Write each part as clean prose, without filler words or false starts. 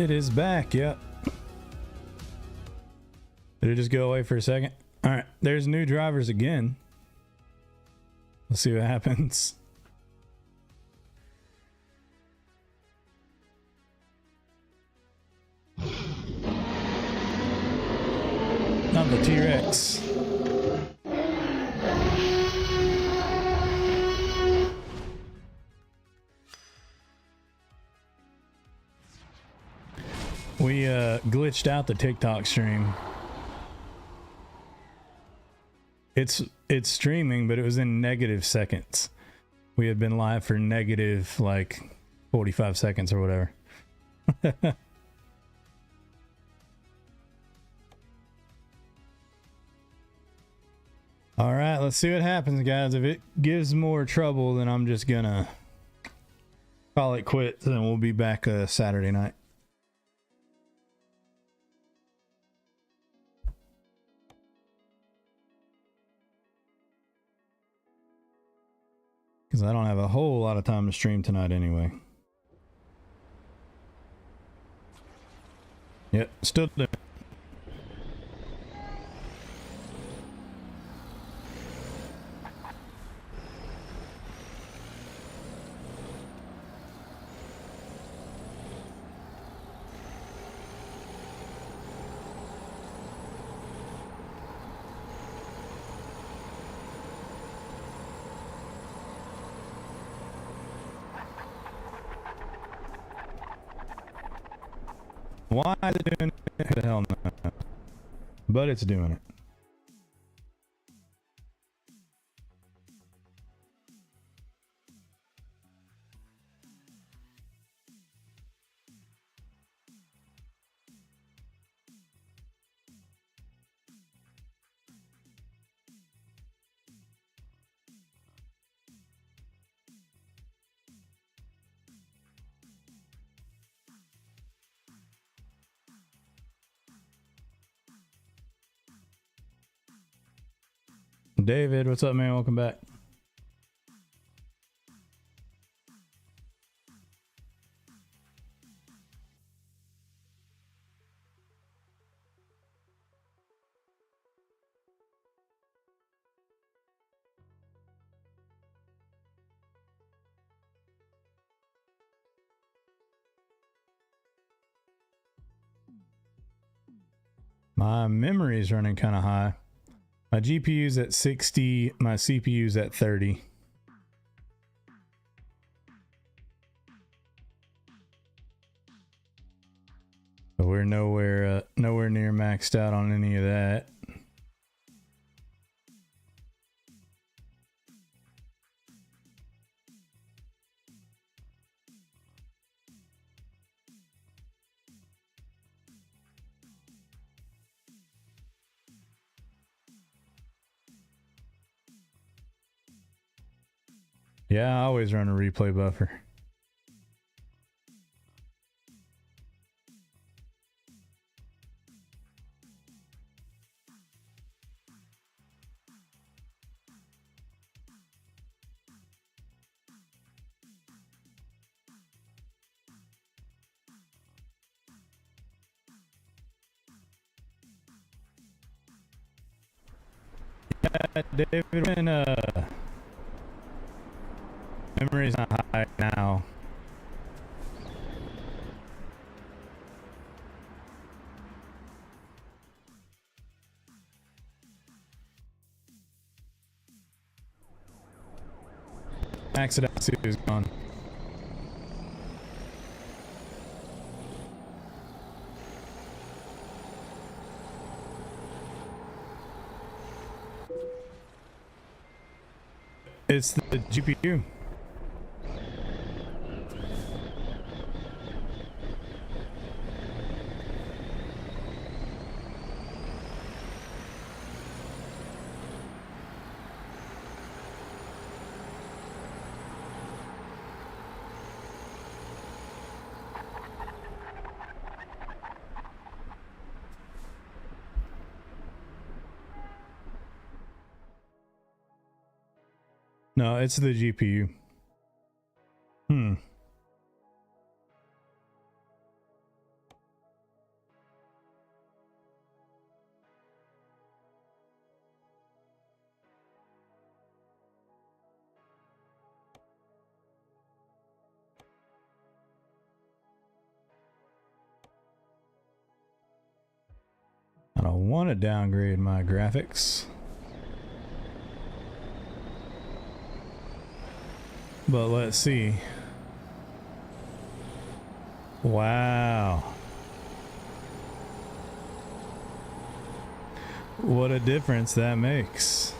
It is back, yep. Did it just go away for a second? All right, there's new drivers again. Let's see what happens. Not the T-Rex. We glitched out the TikTok stream. It's streaming, but it was in negative seconds. We had been live for negative like 45 seconds or whatever. All right, let's see what happens, guys. If it gives more trouble, then I'm just gonna call it quits, and we'll be back Saturday night. Because I don't have a whole lot of time to stream tonight anyway. Yep, still doing it. Why is it doing it? Who the hell no. But it's doing it. David, what's up, man? Welcome back. My memory is running kind of high. My GPU's at 60, my CPU's at 30. But we're nowhere near maxed out on any of that. Yeah, I always run a replay buffer. Yeah, David, when memory's not high now. Accident is gone. It's the GPU. No, it's the GPU. I want to downgrade my graphics. But let's see. Wow. What a difference that makes.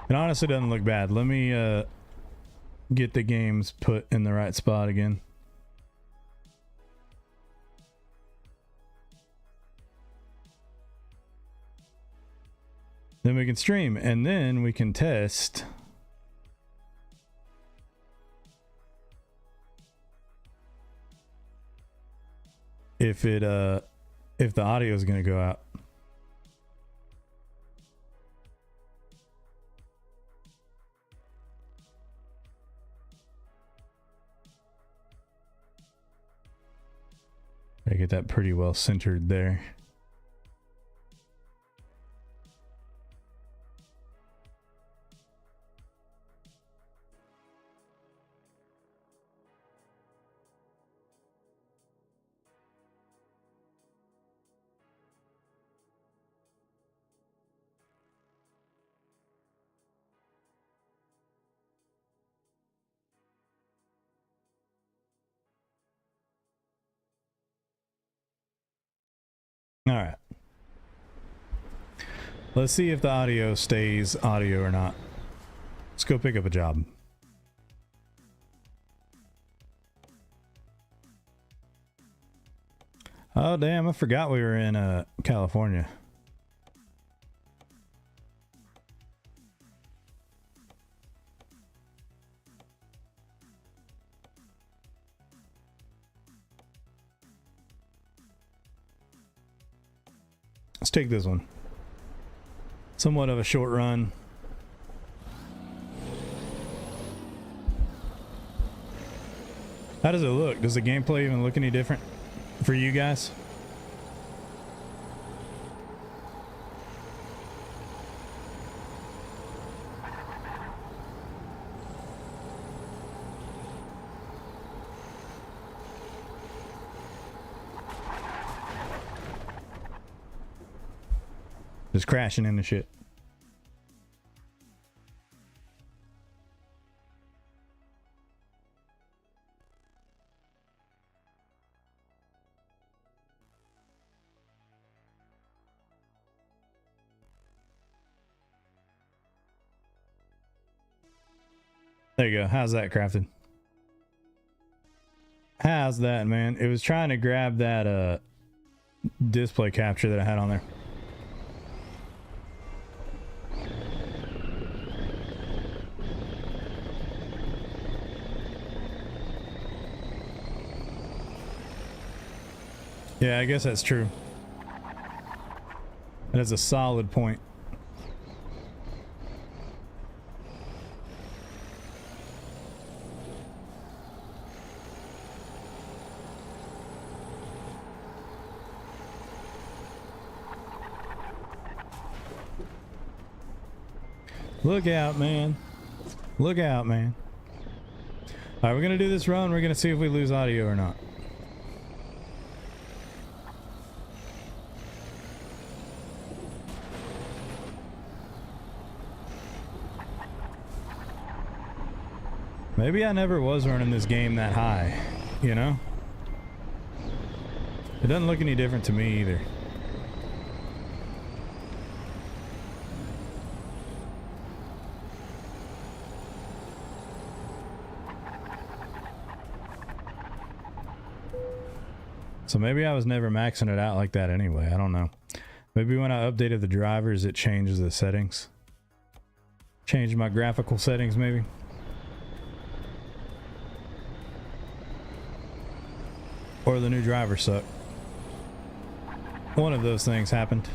It honestly doesn't look bad. Let me get the games put in the right spot again. Then we can stream, and then we can test if the audio is going to go out. I get that pretty well centered there. All right. Let's see if the audio stays audio or not. Let's go pick up a job. Oh, damn. I forgot we were in California. Let's take this one. Somewhat of a short run. How does it look? Does the gameplay even look any different for you guys? Just crashing into shit. There you go. How's that crafted? How's that, man? It was trying to grab that display capture that I had on there. Yeah, I guess that's true. That is a solid point. Look out, man. Look out, man. All right, we're going to do this run. We're going to see if we lose audio or not. Maybe I never was running this game that high, you know? It doesn't look any different to me either. So maybe I was never maxing it out like that anyway. I don't know. Maybe when I updated the drivers, it changes the settings. Changed my graphical settings, maybe. Or the new driver sucked. One of those things happened.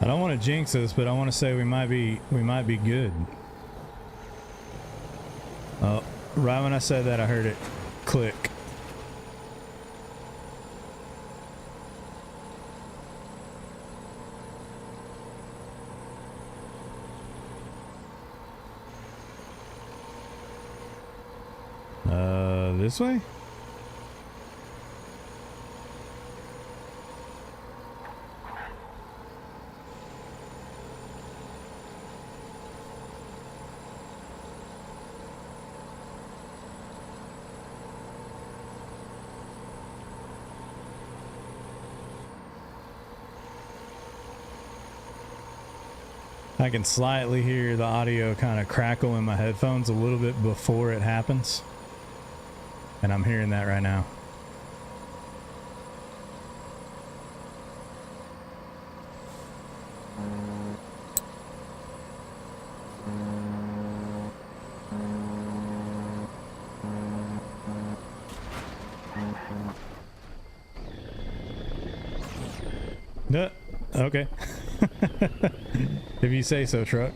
I don't want to jinx us, but I want to say we might be good. Oh, right when I said that, I heard it click. This way? I can slightly hear the audio kind of crackle in my headphones a little bit before it happens. And I'm hearing that right now. Okay. If you say so, truck.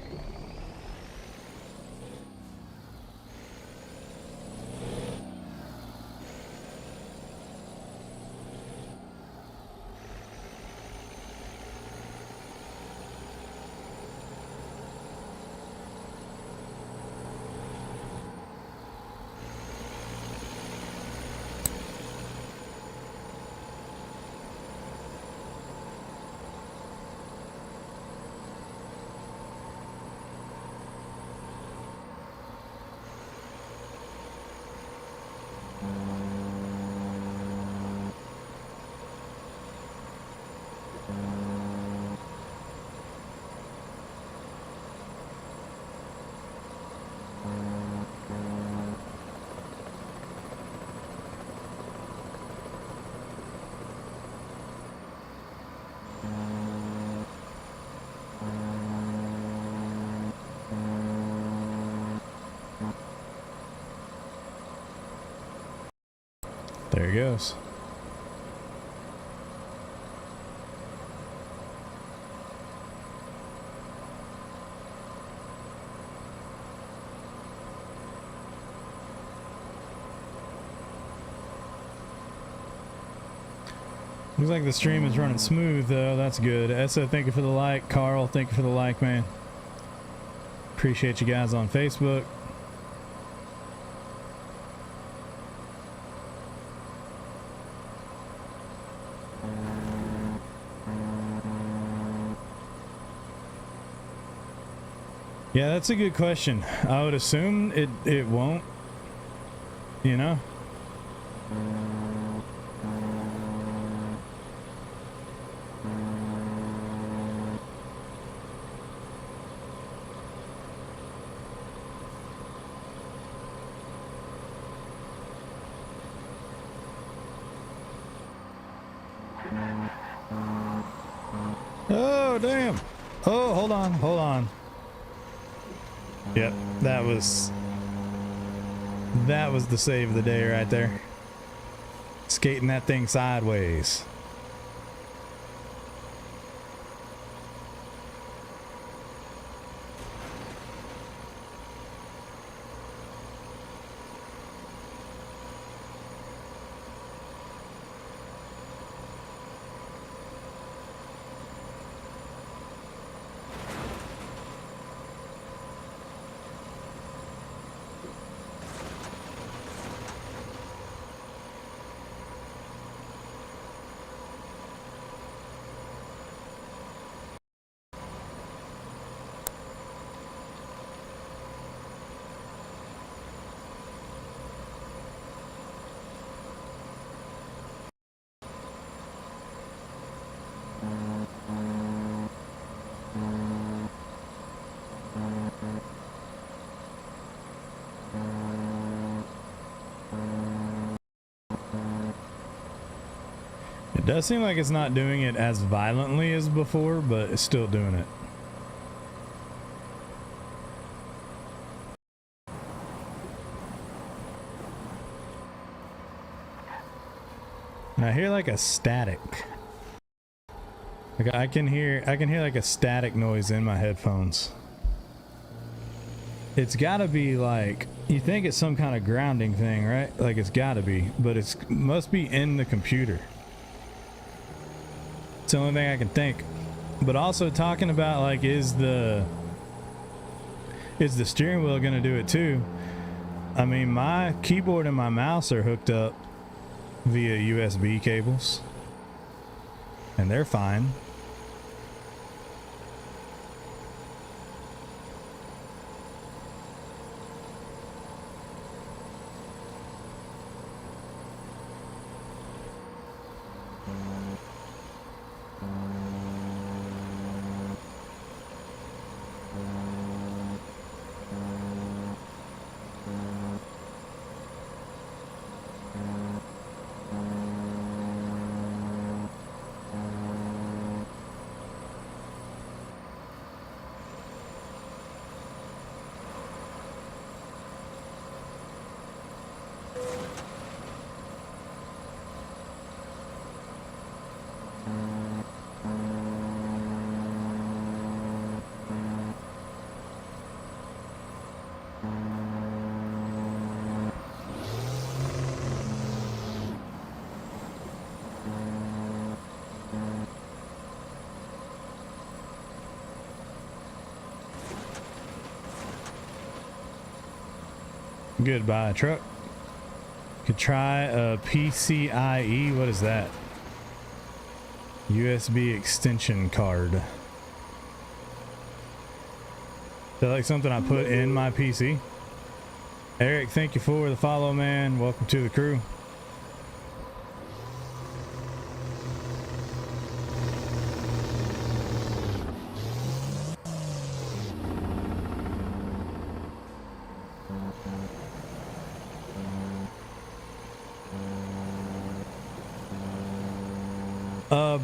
There he goes. Looks like the stream is running smooth though. That's good. Essa, thank you for the like. Carl, thank you for the like, man. Appreciate you guys on Facebook. Yeah, that's a good question. I would assume it won't, you know? Oh, damn. Oh, hold on, hold on. Yep, that was the save of the day right there. Skating that thing sideways. It does seem like it's not doing it as violently as before, but it's still doing it. And I hear like a static. Like I can hear like a static noise in my headphones. It's gotta be like, you think it's some kind of grounding thing, right? Like it's gotta be, but it's must be in the computer. It's the only thing I can think. But also talking about like, is the steering wheel gonna do it too? I mean, my keyboard and my mouse are hooked up via USB cables, and they're fine. Goodbye, truck. Could try a PCIe. What is that? USB extension card. Is that like something I put in my PC? Eric, thank you for the follow, man. Welcome to the crew.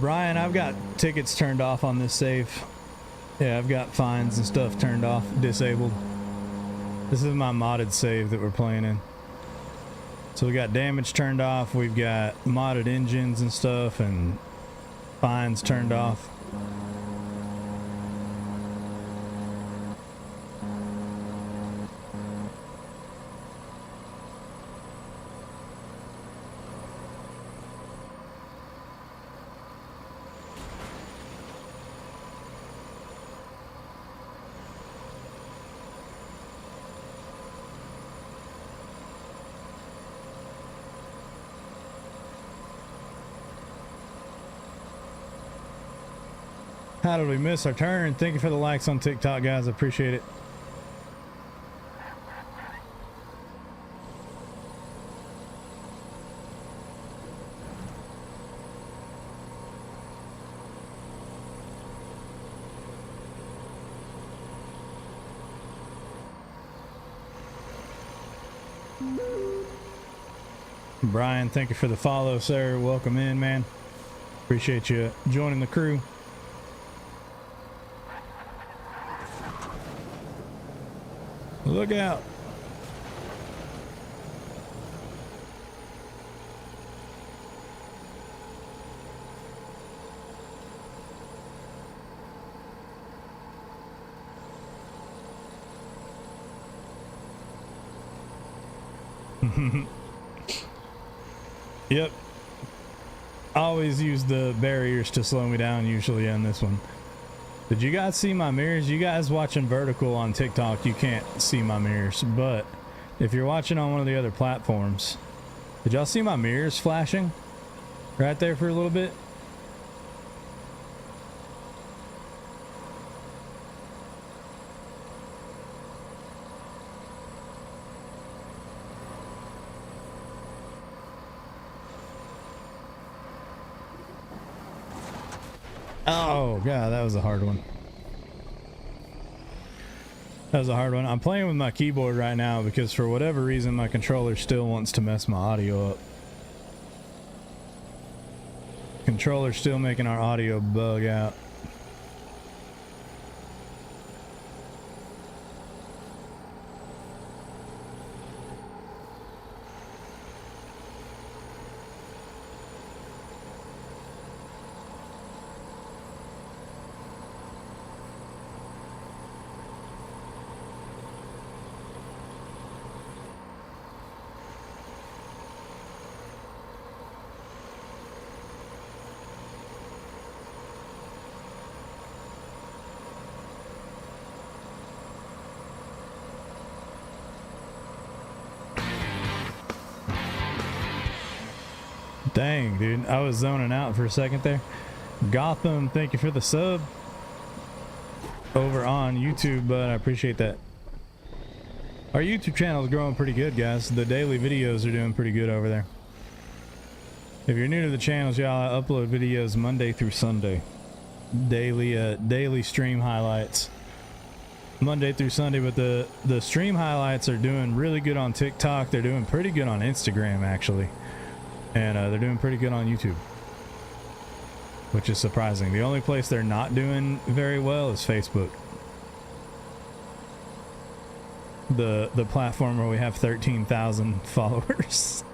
Brian, I've got tickets turned off on this save. Yeah, I've got fines and stuff turned off, disabled. This is my modded save that we're playing in. So we got damage turned off, we've got modded engines and stuff, and fines turned off. How did we miss our turn? Thank you for the likes on TikTok, guys. I appreciate it. Brian, thank you for the follow, sir. Welcome in, man. Appreciate you joining the crew. Look out. Yep. I always use the barriers to slow me down usually on this one. Did you guys see my mirrors? You guys watching vertical on TikTok, you can't see my mirrors, but if you're watching on one of the other platforms, did y'all see my mirrors flashing right there for a little bit? Oh god, that was a hard one. That was a hard one. I'm playing with my keyboard right now because for whatever reason my controller still wants to mess my audio up. Controller's still making our audio bug out. Dang, dude. I was zoning out for a second there. Gotham, thank you for the sub over on YouTube, but I appreciate that. Our YouTube channel is growing pretty good, guys. The daily videos are doing pretty good over there. If you're new to the channels, y'all, I upload videos Monday through Sunday. Daily stream highlights. Monday through Sunday, but the stream highlights are doing really good on TikTok. They're doing pretty good on Instagram, actually. And they're doing pretty good on YouTube, which is surprising. The only place they're not doing very well is Facebook. The platform where we have 13,000 followers.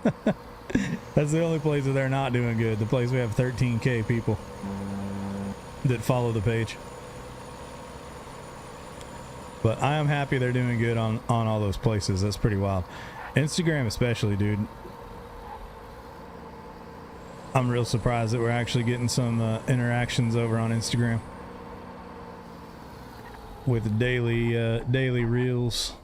That's the only place that they're not doing good. The place we have 13K people that follow the page. But I am happy they're doing good on all those places. That's pretty wild. Instagram especially, dude. I'm real surprised that we're actually getting some interactions over on Instagram with daily reels.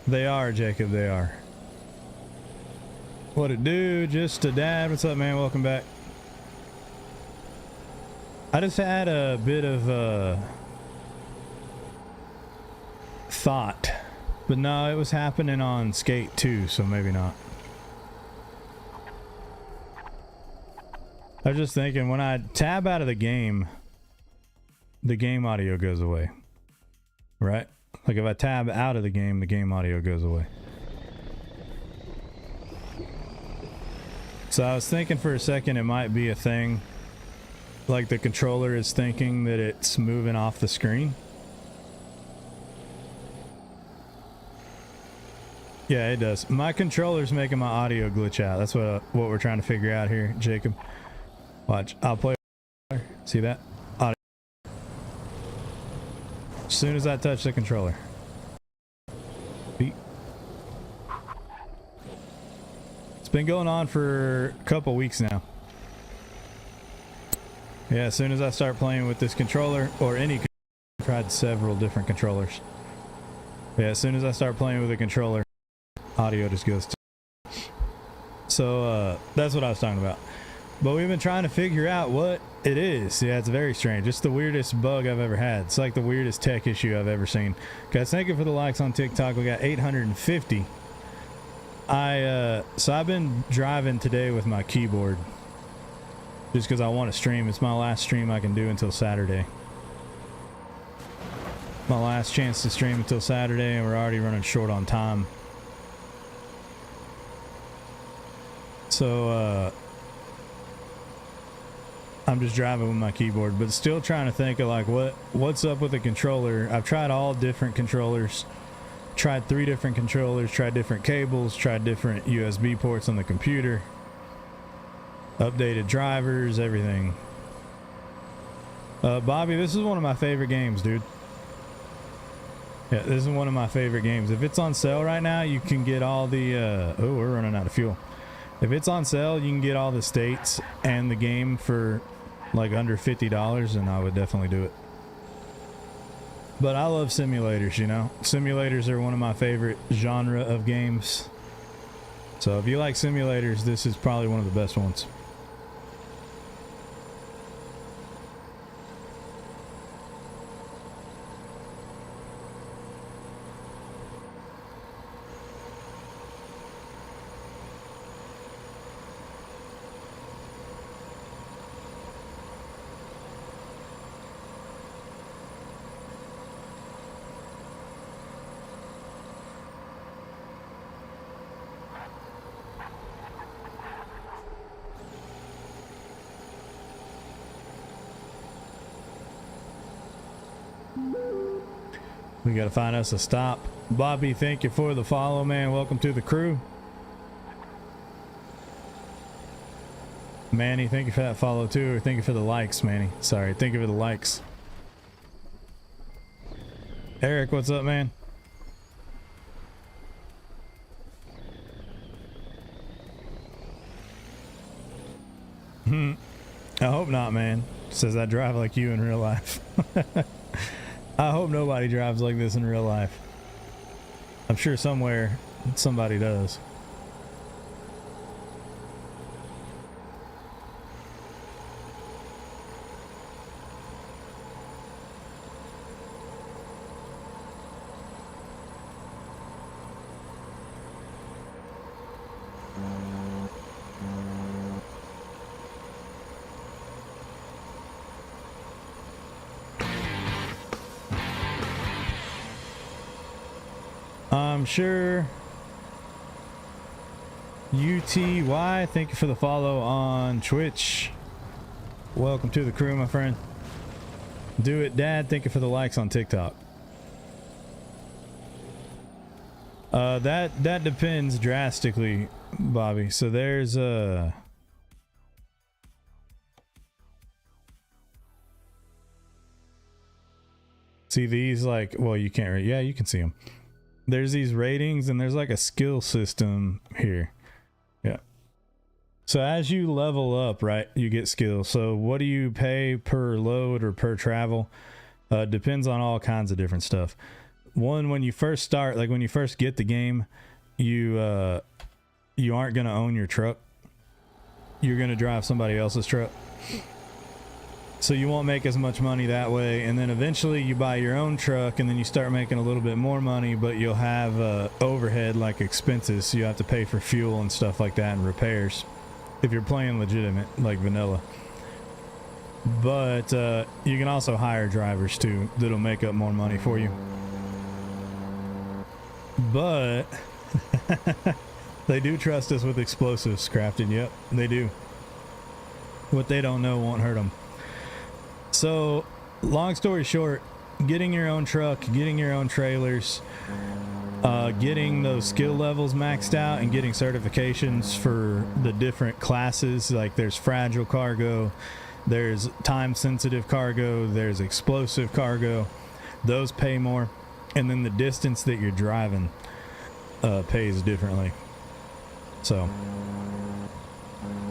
They are, Jacob, they are. What it do? Just a dad. What's up, man? Welcome back. I just had a bit of thought, but no, it was happening on Skate 2, so maybe not. I was just thinking, when I tab out of the game audio goes away, right? Like if I tab out of the game audio goes away. So I was thinking for a second it might be a thing, like the controller is thinking that it's moving off the screen. Yeah, it does. My controller's making my audio glitch out. That's what we're trying to figure out here, Jacob. Watch, I'll play. See that? Audio. As soon as I touch the controller. Beep. It's been going on for a couple weeks now. Yeah, as soon as I start playing with this controller, or any, I've tried several different controllers. Yeah, as soon as I start playing with a controller, audio just goes to. So that's what I was talking about. But we've been trying to figure out what it is. Yeah, it's very strange. It's the weirdest bug I've ever had. It's like the weirdest tech issue I've ever seen. Guys, thank you for the likes on TikTok. We got 850. So I've been driving today with my keyboard just because I want to stream. It's my last stream I can do until Saturday. My last chance to stream until Saturday, and we're already running short on time. So I'm just driving with my keyboard, but still trying to think of like what's up with the controller. I've tried all different controllers, tried 3 different controllers, tried different cables, tried different USB ports on the computer, updated drivers, everything. Bobby, this is one of my favorite games, dude. Yeah, this is one of my favorite games. If it's on sale right now, you can get all the oh, we're running out of fuel. If it's on sale, you can get all the states and the game for like under $50, and I would definitely do it. But I love simulators, you know. Simulators are one of my favorite genre of games. So if you like simulators, this is probably one of the best ones. We gotta find us a stop. Bobby, thank you for the follow, man. Welcome to the crew. Manny, thank you for that follow too, or thank you for the likes, Manny. Sorry, thank you for the likes. Eric, what's up, man? I hope not, man. Says I drive like you in real life. I hope nobody drives like this in real life. I'm sure somewhere somebody does. I'm sure. UTY, thank you for the follow on Twitch. Welcome to the crew, my friend. Do it, Dad. Thank you for the likes on TikTok. That depends drastically, Bobby. So there's see these, like, well, you can't. Yeah, you can see them. There's these ratings and there's like a skill system here. Yeah. So as you level up, right, you get skills. So what do you pay per load or per travel? Depends on all kinds of different stuff. One, when you first start, like when you first get the game, you aren't going to own your truck. You're going to drive somebody else's truck. So you won't make as much money that way. And then eventually you buy your own truck and then you start making a little bit more money, but you'll have overhead like expenses. So you have to pay for fuel and stuff like that and repairs if you're playing legitimate, like vanilla. But you can also hire drivers too that'll make up more money for you. But they do trust us with explosives, Crafted. Yep, they do. What they don't know won't hurt them. So, long story short, getting your own truck, getting your own trailers, getting those skill levels maxed out and getting certifications for the different classes, like there's fragile cargo, there's time sensitive cargo, there's explosive cargo, those pay more, and then the distance that you're driving pays differently. So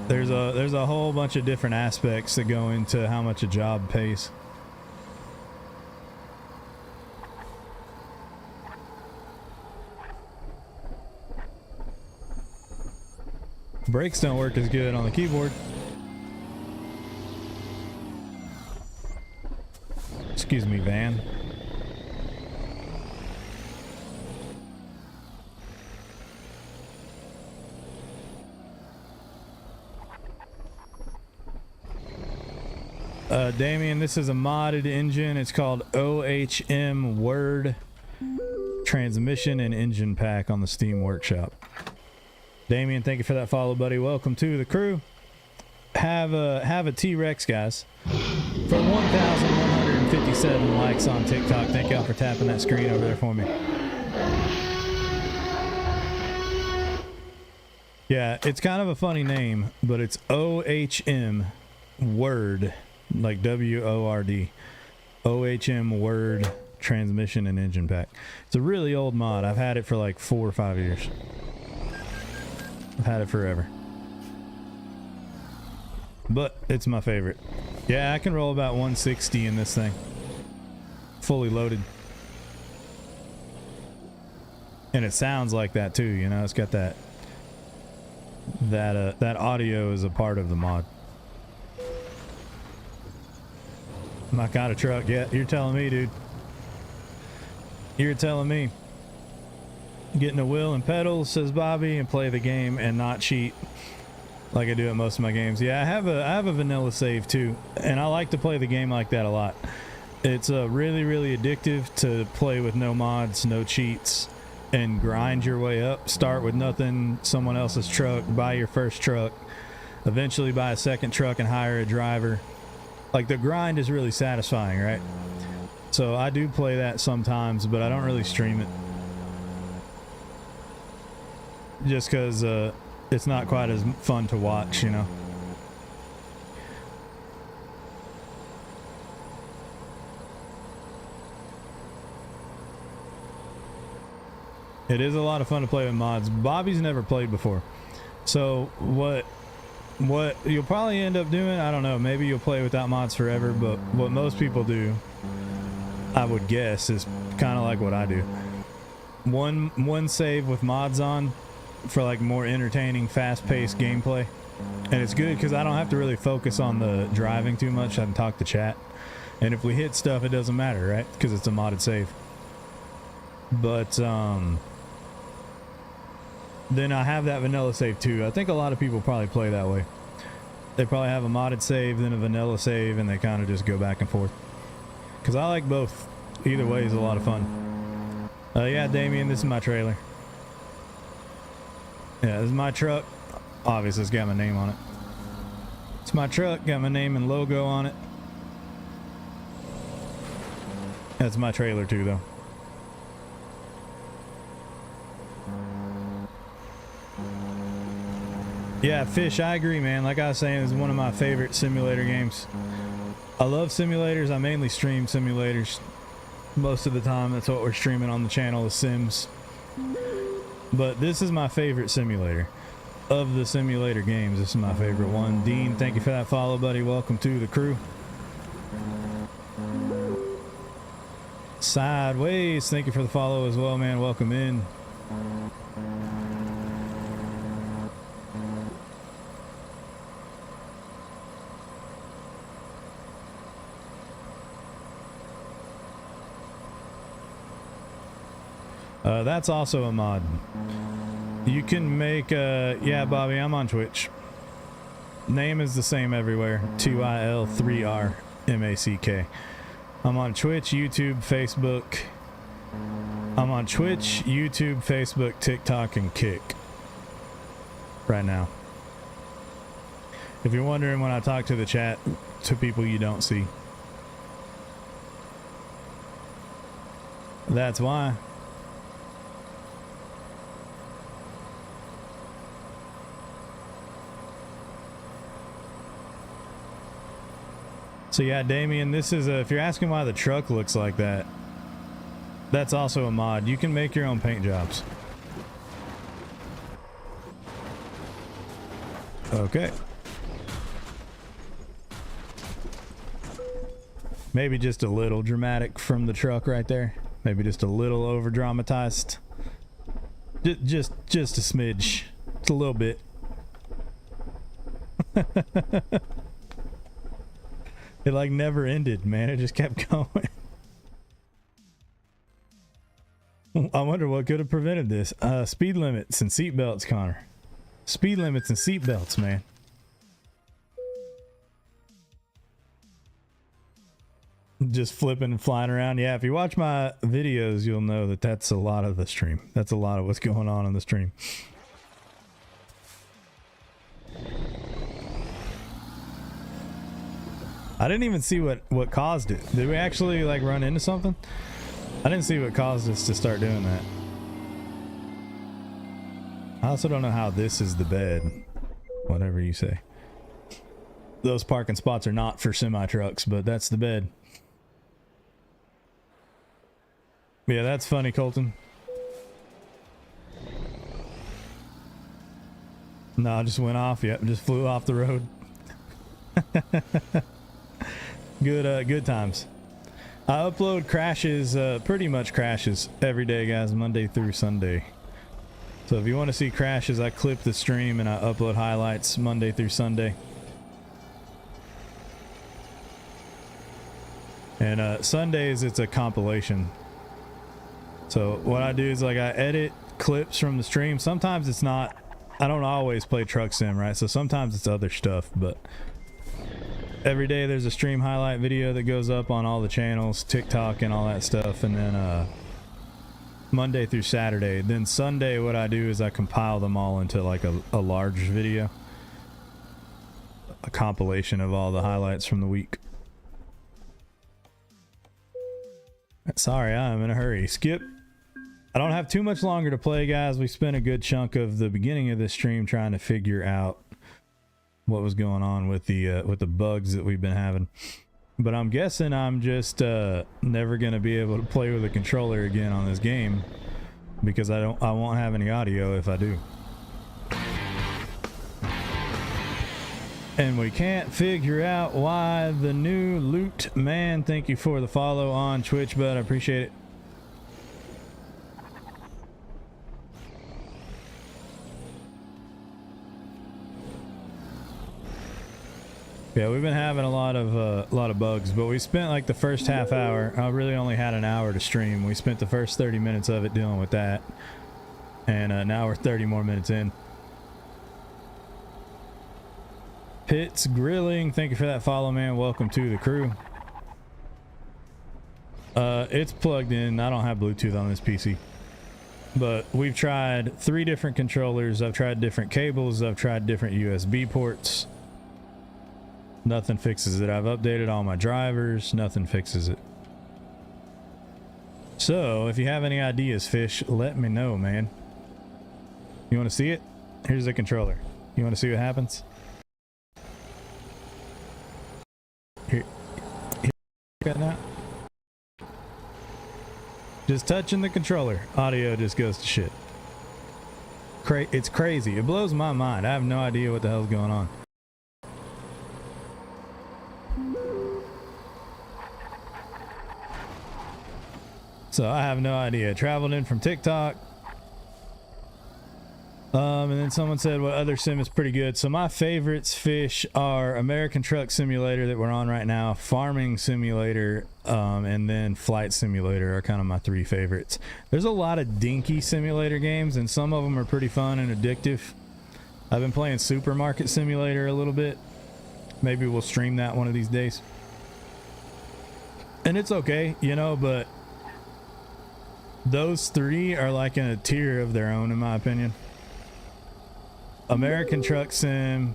there's a whole bunch of different aspects that go into how much a job pays. Brakes don't work as good on the keyboard. Excuse me, van. Damien, this is a modded engine. It's called OHM Word Transmission and Engine Pack on the Steam Workshop. Damien, thank you for that follow, buddy. Welcome to the crew. Have a T-Rex, guys. For 1,157 likes on TikTok. Thank y'all for tapping that screen over there for me. Yeah, it's kind of a funny name, but it's OHM Word, like W-O-R-D. OHM Word Transmission and Engine Pack. It's a really old mod. I've had it for like 4 or 5 years. I've had it forever. But it's my favorite. Yeah, I can roll about 160 in this thing. Fully loaded. And it sounds like that too, you know, it's got that audio is a part of the mod. Not got a truck yet. You're telling me, dude. You're telling me. Getting a wheel and pedals, says Bobby, and play the game and not cheat like I do at most of my games. Yeah, I have a vanilla save too, and I like to play the game like that a lot. It's really, really addictive to play with no mods, no cheats, and grind your way up. Start with nothing, someone else's truck, buy your first truck, eventually buy a second truck and hire a driver. Like, the grind is really satisfying, right? So I do play that sometimes, but I don't really stream it. Just because it's not quite as fun to watch, you know? It is a lot of fun to play with mods. Bobby's never played before. So what what you'll probably end up doing, I don't know, maybe you'll play without mods forever, but what most people do, I would guess, is kind of like what I do. One save with mods on for like more entertaining, fast-paced gameplay. And it's good because I don't have to really focus on the driving too much. I can talk to chat. And if we hit stuff, it doesn't matter, right? Because it's a modded save. But then I have that vanilla save too. I think a lot of people probably play that way. They probably have a modded save, then a vanilla save, and they kind of just go back and forth. Because I like both. Either way is a lot of fun. Yeah, Damien, this is my trailer. Yeah, this is my truck. Obviously, it's got my name on it. It's my truck, got my name and logo on it. That's my trailer too, though. Yeah, Fish, I agree, man. Like I was saying, it's one of my favorite simulator games. I love simulators. I mainly stream simulators. Most of the time, that's what we're streaming on the channel, is Sims. But this is my favorite simulator. Of the simulator games, this is my favorite one. Dean, thank you for that follow, buddy. Welcome to the crew. Sideways, thank you for the follow as well, man. Welcome in. That's also a mod. You can make yeah, Bobby, I'm on Twitch. Name is the same everywhere. TYL3RMACK. I'm on Twitch, YouTube, Facebook. I'm on Twitch, YouTube, Facebook, TikTok, and Kick right now. If you're wondering when I talk to the chat to people you don't see, that's why. So yeah, Damien, this is if you're asking why the truck looks like that, that's also a mod. You can make your own paint jobs. Okay. Maybe just a little dramatic from the truck right there. Maybe just a little over dramatized. Just a smidge. Just a little bit. It like never ended, man. It just kept going. I wonder what could have prevented this. Speed limits and seatbelts, Connor. Speed limits and seatbelts, man. Just flipping and flying around. Yeah, if you watch my videos, you'll know that that's a lot of the stream. That's a lot of what's going on in the stream. I didn't even see what caused it. Did we actually like run into something? I didn't see what caused us to start doing that. I also don't know how this is the bed. Whatever you say. Those parking spots are not for semi trucks, but that's the bed. Yeah, that's funny, Colton. No, I just went off. Yep, just flew off the road. Good times. I upload crashes, pretty much crashes every day, guys, Monday through Sunday. So if you want to see crashes, I clip the stream and I upload highlights Monday through Sunday. And Sundays, it's a compilation. So what I do is like I edit clips from the stream. Sometimes it's not, I don't always play Truck Sim, right? So sometimes it's other stuff, but every day there's a stream highlight video that goes up on all the channels, TikTok and all that stuff. And then Monday through Saturday. Then Sunday, what I do is I compile them all into like a large video. A compilation of all the highlights from the week. Sorry, I'm in a hurry. Skip. I don't have too much longer to play, guys. We spent a good chunk of the beginning of this stream trying to figure out what was going on with the bugs that we've been having. But I'm guessing I'm just never gonna be able to play with a controller again on this game because I won't have any audio if I do. And we can't figure out why. The new loot man, thank you for the follow on Twitch, bud. I appreciate it. Yeah, we've been having a lot of bugs, but we spent like the first half hour. I really only had an hour to stream. We spent the first 30 minutes of it dealing with that, and now we're 30 more minutes in. Pitts Grilling, thank you for that follow, man. Welcome to the crew. It's plugged in. I don't have Bluetooth on this PC, but we've tried 3 different controllers. I've tried different cables. I've tried different USB ports. Nothing fixes it. I've updated all my drivers. Nothing fixes it. So if you have any ideas, Fish, let me know, man. You want to see it? Here's the controller. You want to see what happens? Here got that. Just touching the controller, audio just goes to shit. It's crazy. It blows my mind. I have no idea what the hell's going on. So I have no idea. Traveled in from TikTok. And then someone said what other sim is pretty good. So my favorites, Fish, are American Truck Simulator that we're on right now, Farming Simulator, and then Flight Simulator are kind of my 3 favorites. There's a lot of dinky simulator games, and some of them are pretty fun and addictive. I've been playing Supermarket Simulator a little bit. Maybe we'll stream that one of these days. And it's okay, you know, but those 3 are like in a tier of their own, in my opinion. American Truck Sim.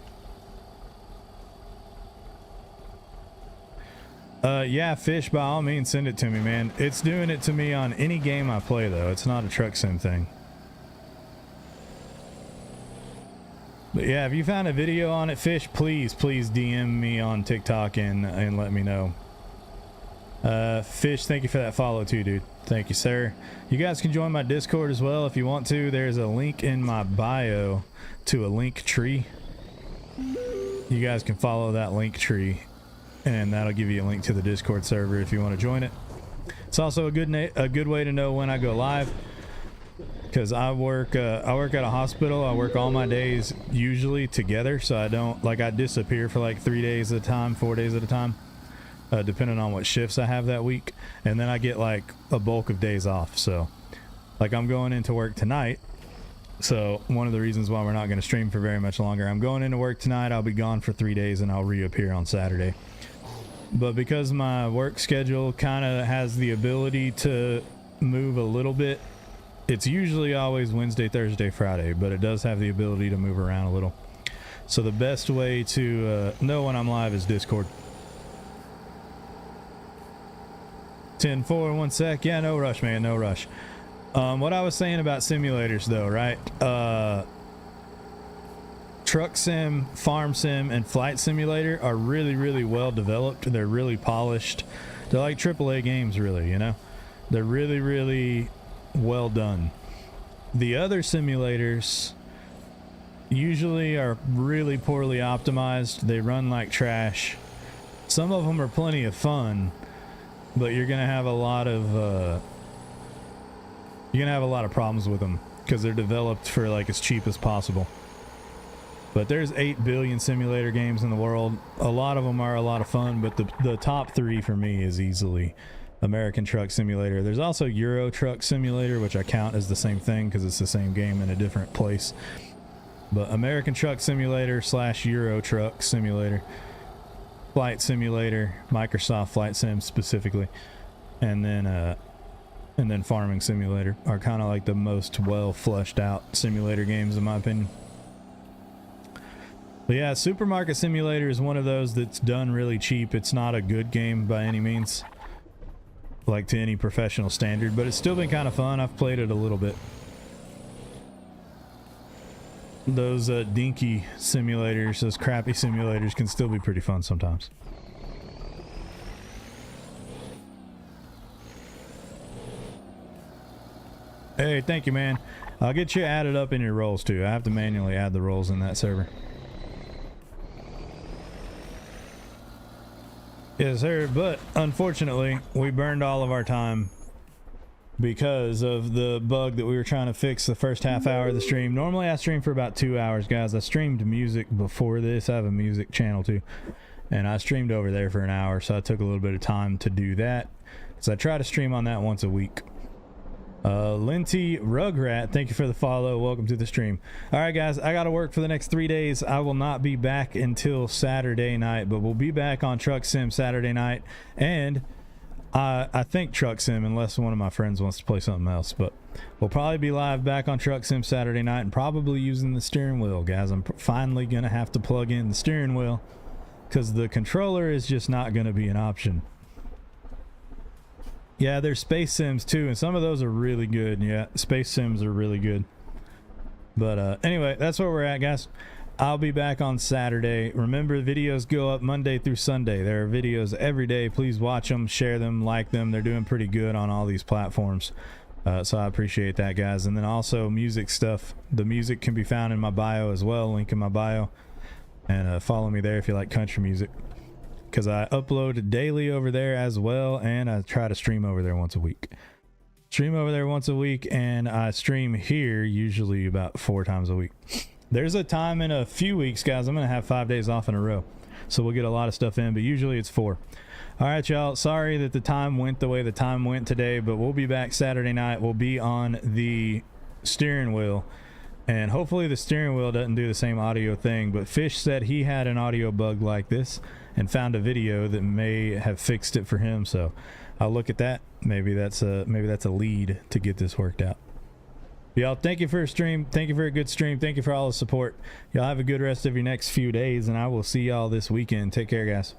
Yeah, Fish, by all means, send it to me, man. It's doing it to me on any game I play, though. It's not a truck sim thing. But yeah, if you found a video on it, Fish, please DM me on TikTok and let me know. Fish, thank you for that follow too, dude. Thank you, sir. You guys can join my Discord as well if you want to. There's a link in my bio to a link tree. You guys can follow that link tree, and that'll give you a link to the Discord server if you want to join it. It's also a good way to know when I go live, because I work at a hospital. I work all my days usually together, so I disappear for like 3 days at a time, 4 days at a time. Depending on what shifts I have that week, and then I get like a bulk of days off. So like I'm going into work tonight, so one of the reasons why we're not going to stream for very much longer, I'm going into work tonight. I'll be gone for 3 days and I'll reappear on Saturday. But because my work schedule kind of has the ability to move a little bit, it's usually always Wednesday, Thursday, Friday, but it does have the ability to move around a little. So the best way to know when I'm live is Discord. 10-4 in 1 sec. Yeah, no rush, man, no rush. What I was saying about simulators though, right? Truck sim, farm sim, and flight simulator are really well developed. They're really polished. They're like AAA games, really, you know? They're really well done. The other simulators usually are really poorly optimized. They run like trash. Some of them are plenty of fun, but you're gonna have a lot of problems with them because they're developed for like as cheap as possible. But there's 8 billion simulator games in the world. A lot of them are a lot of fun, but the top 3 for me is easily American Truck Simulator. There's also Euro Truck Simulator, which I count as the same thing because it's the same game in a different place. But American Truck Simulator / Euro Truck Simulator, Flight Simulator, Microsoft Flight Sim specifically, and then Farming Simulator are kind of like the most well fleshed out simulator games in my opinion. But yeah, Supermarket Simulator is one of those that's done really cheap. It's not a good game by any means, like to any professional standard, but it's still been kind of fun. I've played it a little bit. Those dinky simulators, those crappy simulators can still be pretty fun sometimes. Hey, thank you, man. I'll get you added up in your roles too. I have to manually add the roles in that server. Yes, sir. But unfortunately, we burned all of our time because of the bug that we were trying to fix the first half hour of the stream. Normally, I stream for about 2 hours, guys. I streamed music before this. I have a music channel too, and I streamed over there for an hour, so I took a little bit of time to do that. So I try to stream on that once a week. Linty Rugrat, thank you for the follow. Welcome to the stream. All right, guys, I got to work for the next 3 days. I will not be back until Saturday night, but we'll be back on Truck Sim Saturday night, and I think Truck Sim, unless one of my friends wants to play something else. But we'll probably be live back on Truck Sim Saturday night, and probably using the steering wheel, guys. I'm finally gonna have to plug in the steering wheel because the controller is just not gonna be an option. Yeah, there's space sims too, and some of those are really good. Yeah, space sims are really good. But anyway, that's where we're at, guys. I'll be back on Saturday. Remember, videos go up Monday through Sunday. There are videos every day. Please watch them, share them, like them. They're doing pretty good on all these platforms. So I appreciate that, guys. And then also music stuff. The music can be found in my bio as well, link in my bio. And follow me there if you like country music, because I upload daily over there as well, and I try to stream over there once a week. Stream over there once a week, and I stream here usually about 4 times a week. There's a time in a few weeks, guys, I'm going to have 5 days off in a row, so we'll get a lot of stuff in, but usually it's 4. All right, y'all. Sorry that the time went the way the time went today, but we'll be back Saturday night. We'll be on the steering wheel, and hopefully the steering wheel doesn't do the same audio thing, but Fish said he had an audio bug like this and found a video that may have fixed it for him, so I'll look at that. Maybe that's a lead to get this worked out. Y'all, thank you for a stream. Thank you for a good stream. Thank you for all the support. Y'all have a good rest of your next few days, and I will see y'all this weekend. Take care, guys.